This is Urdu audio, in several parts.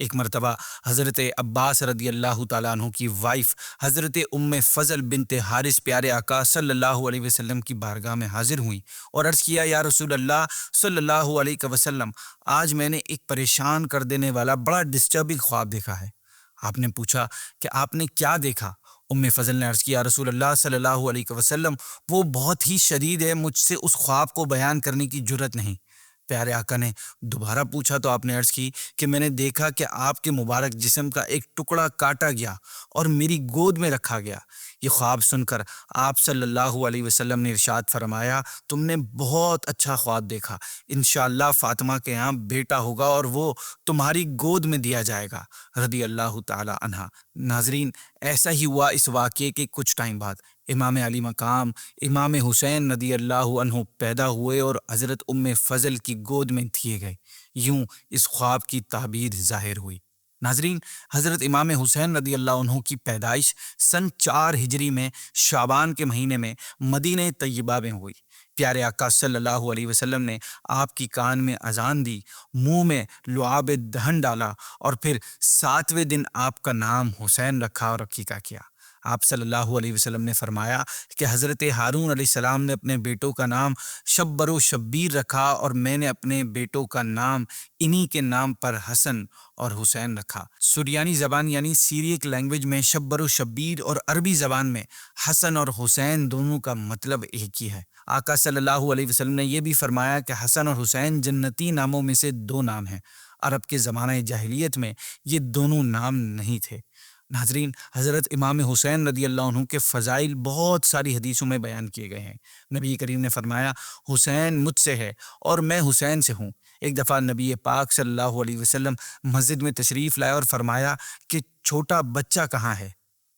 ایک مرتبہ حضرت عباس رضی اللہ تعالیٰ عنہ کی وائف حضرت فضل بنت حارث پیارے آقا صلی اللہ علیہ وسلم کی بارگاہ میں حاضر ہوئیں اور عرض کیا، یا رسول اللہ صلی اللہ علیہ وسلم، آج میں نے ایک پریشان کر دینے والا بڑا ڈسٹربنگ خواب دیکھا ہے۔ آپ نے پوچھا کہ آپ نے کیا دیکھا؟ فضل نے عرض کیا، رسول اللہ صلی اللہ علیہ وسلم، وہ بہت ہی شدید ہے، مجھ سے اس خواب کو بیان کرنے کی جرت نہیں۔ پیارے آقا نے دوبارہ پوچھا تو آپ نے عرض کی کہ میں نے دیکھا کہ آپ کے مبارک جسم کا ایک ٹکڑا کاٹا گیا اور میری گود میں رکھا گیا۔ یہ خواب سن کر آپ صلی اللہ علیہ وسلم نے ارشاد فرمایا، تم نے بہت اچھا خواب دیکھا، انشاءاللہ فاطمہ کے یہاں بیٹا ہوگا اور وہ تمہاری گود میں دیا جائے گا، رضی اللہ تعالی عنہ۔ ناظرین، ایسا ہی ہوا اس واقعے کے کچھ ٹائم بعد امام علی مقام امام حسین رضی اللہ عنہ پیدا ہوئے اور حضرت فضل کی گود میں دیے گئے۔ یوں اس خواب کی تعبیر ظاہر ہوئی۔ ناظرین، حضرت امام حسین رضی اللہ عنہ کی پیدائش سن 4 ہجری میں شعبان کے مہینے میں مدینہ طیبہ میں ہوئی۔ پیارے آقا صلی اللہ علیہ وسلم نے آپ کی کان میں اذان دی، منہ میں لعاب دہن ڈالا اور پھر 7ویں دن آپ کا نام حسین رکھا اور عقیقہ کیا۔ آپ صلی اللہ علیہ وسلم نے فرمایا کہ حضرت ہارون علیہ السلام نے اپنے بیٹوں کا نام شبر و شبیر رکھا اور میں نے اپنے بیٹوں کا نام انہی کے نام پر حسن اور حسین رکھا۔ سریانی زبان یعنی سیریک لینگویج میں شبر و شبیر اور عربی زبان میں حسن اور حسین دونوں کا مطلب ایک ہی ہے۔ آقا صلی اللہ علیہ وسلم نے یہ بھی فرمایا کہ حسن اور حسین جنتی ناموں میں سے 2 نام ہیں۔ عرب کے زمانہ جاہلیت میں یہ دونوں نام نہیں تھے۔ ناظرین، حضرت امام حسین رضی اللہ عنہ کے فضائل بہت ساری حدیثوں میں بیان کیے گئے ہیں۔ نبی کریم نے فرمایا، حسین مجھ سے ہے اور میں حسین سے ہوں۔ ایک دفعہ نبی پاک صلی اللہ علیہ وسلم مسجد میں تشریف لائے اور فرمایا کہ چھوٹا بچہ کہاں ہے؟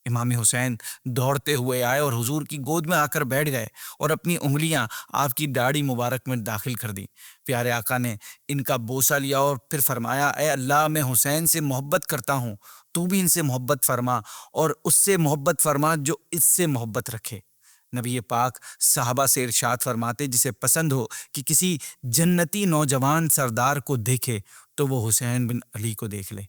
امام حسین دوڑتے ہوئے آئے اور حضور کی گود میں آ کر بیٹھ گئے اور اپنی انگلیاں آپ کی داڑھی مبارک میں داخل کر دی۔ پیارے آقا نے ان کا بوسہ لیا اور پھر فرمایا، اے اللہ، میں حسین سے محبت کرتا ہوں، تو بھی ان سے محبت فرما اور اس سے محبت فرما جو اس سے محبت رکھے۔ نبی پاک صحابہ سے ارشاد فرماتے، جسے پسند ہو کہ کسی جنتی نوجوان سردار کو دیکھے تو وہ حسین بن علی کو دیکھ لے۔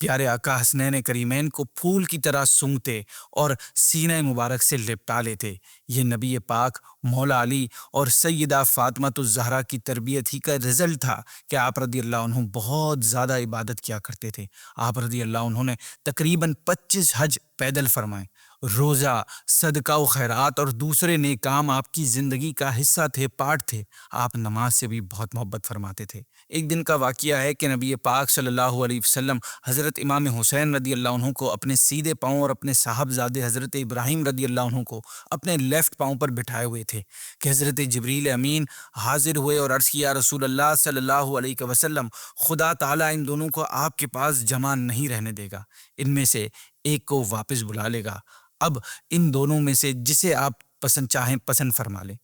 پیارے آقا حسنین کریمین کو پھول کی طرح سونگھتے اور سینہ مبارک سے لپٹا لیتے۔ یہ نبی پاک، مولا علی اور سیدہ فاطمہ الزہرا کی تربیت ہی کا رزلٹ تھا کہ آپ رضی اللہ عنہ بہت زیادہ عبادت کیا کرتے تھے۔ آپ رضی اللہ عنہ نے تقریباً 25 حج پیدل فرمائے۔ روزہ، صدقہ و خیرات اور دوسرے نیک کام آپ کی زندگی کا حصہ تھے، پارٹ تھے۔ آپ نماز سے بھی بہت محبت فرماتے تھے۔ ایک دن کا واقعہ ہے کہ نبی پاک صلی اللہ علیہ وسلم حضرت امام حسین رضی اللہ عنہ کو اپنے سیدھے پاؤں اور اپنے صاحبزادے حضرت ابراہیم رضی اللہ عنہ کو اپنے لیفٹ پاؤں پر بٹھائے ہوئے تھے کہ حضرت جبریل امین حاضر ہوئے اور عرض کیا، رسول اللہ صلی اللہ علیہ وسلم، خدا تعالیٰ ان دونوں کو آپ کے پاس جمع نہیں رہنے دے گا، ان میں سے ایک کو واپس بلا لے گا۔ اب ان دونوں میں سے جسے آپ پسند چاہیں پسند فرما لیں۔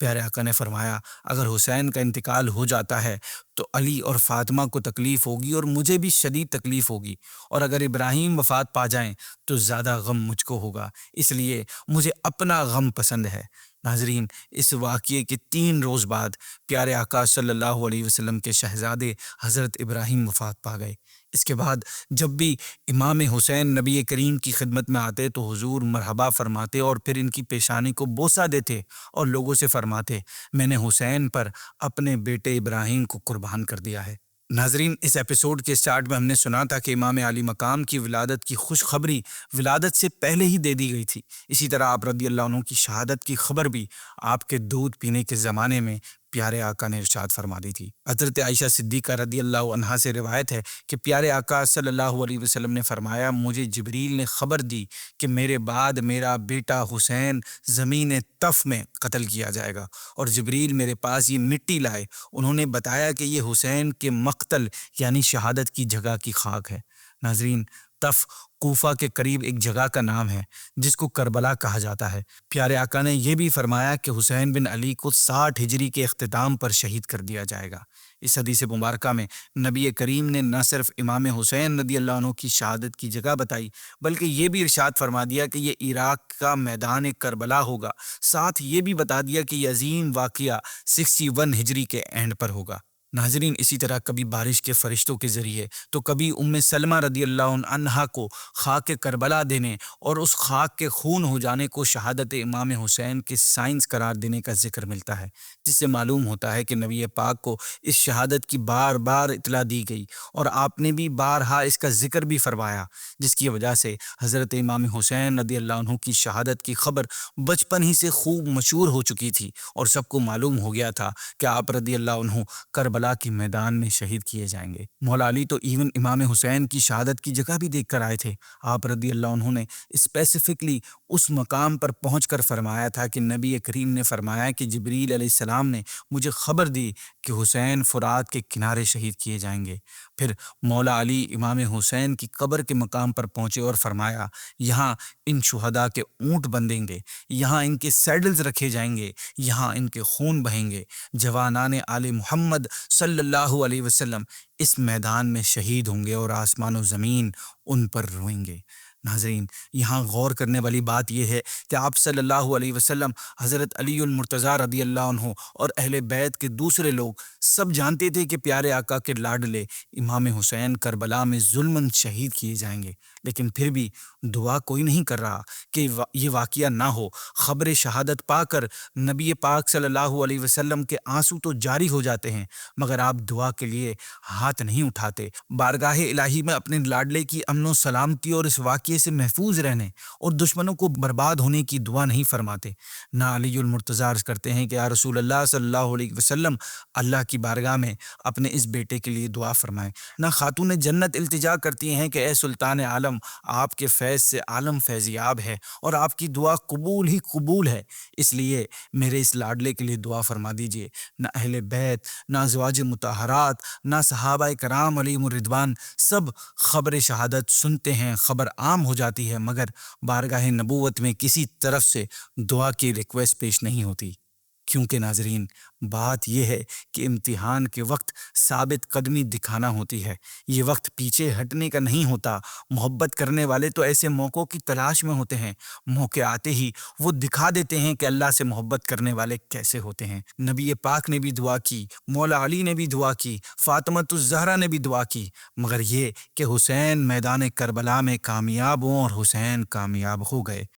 پیارے آقا نے فرمایا، اگر حسین کا انتقال ہو جاتا ہے تو علی اور فاطمہ کو تکلیف ہوگی اور مجھے بھی شدید تکلیف ہوگی، اور اگر ابراہیم وفات پا جائیں تو زیادہ غم مجھ کو ہوگا، اس لیے مجھے اپنا غم پسند ہے۔ ناظرین، اس واقعے کے 3 روز بعد پیارے آقا صلی اللہ علیہ وسلم کے شہزادے حضرت ابراہیم وفات پا گئے۔ اس کے بعد جب بھی امام حسین نبی کریم کی خدمت میں آتے تو حضور مرحبا فرماتے اور پھر ان کی پیشانی کو بوسہ دیتے اور لوگوں سے فرماتے، میں نے حسین پر اپنے بیٹے ابراہیم کو قربان کر دیا ہے۔ ناظرین، اس ایپیسوڈ کے سٹارٹ میں ہم نے سنا تھا کہ امام علی مقام کی ولادت کی خوشخبری ولادت سے پہلے ہی دے دی گئی تھی۔ اسی طرح آپ رضی اللہ عنہ کی شہادت کی خبر بھی آپ کے دودھ پینے کے زمانے میں پیارے آقا نے ارشاد فرما دی تھی۔ حضرت عائشہ صدیقہ رضی اللہ عنہا سے روایت ہے کہ پیارے آقا صلی اللہ علیہ وسلم نے فرمایا، مجھے جبریل نے خبر دی کہ میرے بعد میرا بیٹا حسین زمین طف میں قتل کیا جائے گا، اور جبریل میرے پاس یہ مٹی لائے، انہوں نے بتایا کہ یہ حسین کے مقتل یعنی شہادت کی جگہ کی خاک ہے۔ ناظرین، طف کوفہ کے قریب ایک جگہ کا نام ہے جس کو کربلا کہا جاتا ہے۔ پیارے آقا نے یہ بھی فرمایا کہ حسین بن علی کو 60 ہجری کے اختتام پر شہید کر دیا جائے گا۔ اس حدیث مبارکہ میں نبی کریم نے نہ صرف امام حسین رضی اللہ عنہ کی شہادت کی جگہ بتائی بلکہ یہ بھی ارشاد فرما دیا کہ یہ عراق کا میدان کربلا ہوگا، ساتھ یہ بھی بتا دیا کہ یہ عظیم واقعہ 61 ہجری کے اینڈ پر ہوگا۔ ناظرین، اسی طرح کبھی بارش کے فرشتوں کے ذریعے تو کبھی سلمہ رضی اللہ عنہا کو خاک کربلا دینے اور اس خاک کے خون ہو جانے کو شہادت امام حسین کے سائنس قرار دینے کا ذکر ملتا ہے، جس سے معلوم ہوتا ہے کہ نبی پاک کو اس شہادت کی بار بار اطلاع دی گئی اور آپ نے بھی بارہا اس کا ذکر بھی فرمایا، جس کی وجہ سے حضرت امام حسین رضی اللہ عنہ کی شہادت کی خبر بچپن ہی سے خوب مشہور ہو چکی تھی اور سب کو معلوم ہو گیا تھا کہ آپ رضی اللہ عنہ کربلا کے میدان میں شہید کیے جائیں گے۔ مولا علی تو ایون امام حسین کی شہادت کی جگہ بھی دیکھ کر آئے تھے۔ آپ رضی اللہ عنہ نے اسپیسیفکلی اس مقام پر پہنچ کر فرمایا تھا کہ نبی کریم نے فرمایا کہ جبریل علیہ السلام نے مجھے خبر دی کہ حسین فرات کے کنارے شہید کیے جائیں گے۔ پھر مولا علی امام حسین کی قبر کے مقام پر پہنچے اور فرمایا یہاں ان شہداء کے اونٹ بندھیں گے، یہاں ان کے سیڈلز رکھے جائیں گے، یہاں ان کے خون بہیں گے، جوانان آل محمد صلی اللہ علیہ وسلم اس میدان میں شہید ہوں گے اور آسمان و زمین ان پر روئیں گے۔ ناظرین، یہاں غور کرنے والی بات یہ ہے کہ آپ صلی اللہ علیہ وسلم، حضرت علی المرتضیٰ رضی اللہ عنہ اور اہل بیت کے دوسرے لوگ سب جانتے تھے کہ پیارے آقا کے لاڈلے امام حسین کربلا میں ظلماً شہید کیے جائیں گے، لیکن پھر بھی دعا کوئی نہیں کر رہا کہ یہ واقعہ نہ ہو۔ خبر شہادت پا کر نبی پاک صلی اللہ علیہ وسلم کے آنسو تو جاری ہو جاتے ہیں، مگر آپ دعا کے لیے ہاتھ نہیں اٹھاتے، بارگاہ الہی میں اپنے لاڈلے کی امن و سلامتی اور اس واقعے سے محفوظ رہنے اور دشمنوں کو برباد ہونے کی دعا نہیں فرماتے۔ نہ علی المرتضیٰ عرض کرتے ہیں کہ یا رسول اللہ صلی اللہ علیہ وسلم، اللہ کی بارگاہ میں اپنے اس بیٹے کے لیے دعا فرمائیں۔ نہ خاتون جنت التجا کرتی ہیں کہ اے سلطان عالم، آپ کے فیض سے عالم فیضیاب ہے اور آپ کی دعا قبول ہی قبول ہے، اس لیے میرے اس لاڈلے کے لیے دعا فرما دیجئے۔ نہ اہل بیت، نہ ازواج مطہرات، نہ صحابہ کرام علیہم الرضوان سب خبر شہادت سنتے ہیں، خبر عام ہو جاتی ہے، مگر بارگاہ نبوت میں کسی طرف سے دعا کی ریکویسٹ پیش نہیں ہوتی۔ کیونکہ ناظرین، بات یہ ہے کہ امتحان کے وقت ثابت قدمی دکھانا ہوتی ہے، یہ وقت پیچھے ہٹنے کا نہیں ہوتا۔ محبت کرنے والے تو ایسے موقعوں کی تلاش میں ہوتے ہیں، موقع آتے ہی وہ دکھا دیتے ہیں کہ اللہ سے محبت کرنے والے کیسے ہوتے ہیں۔ نبی پاک نے بھی دعا کی، مولا علی نے بھی دعا کی، فاطمۃ الزہرا نے بھی دعا کی، مگر یہ کہ حسین میدان کربلا میں کامیاب ہوں اور حسین کامیاب ہو گئے۔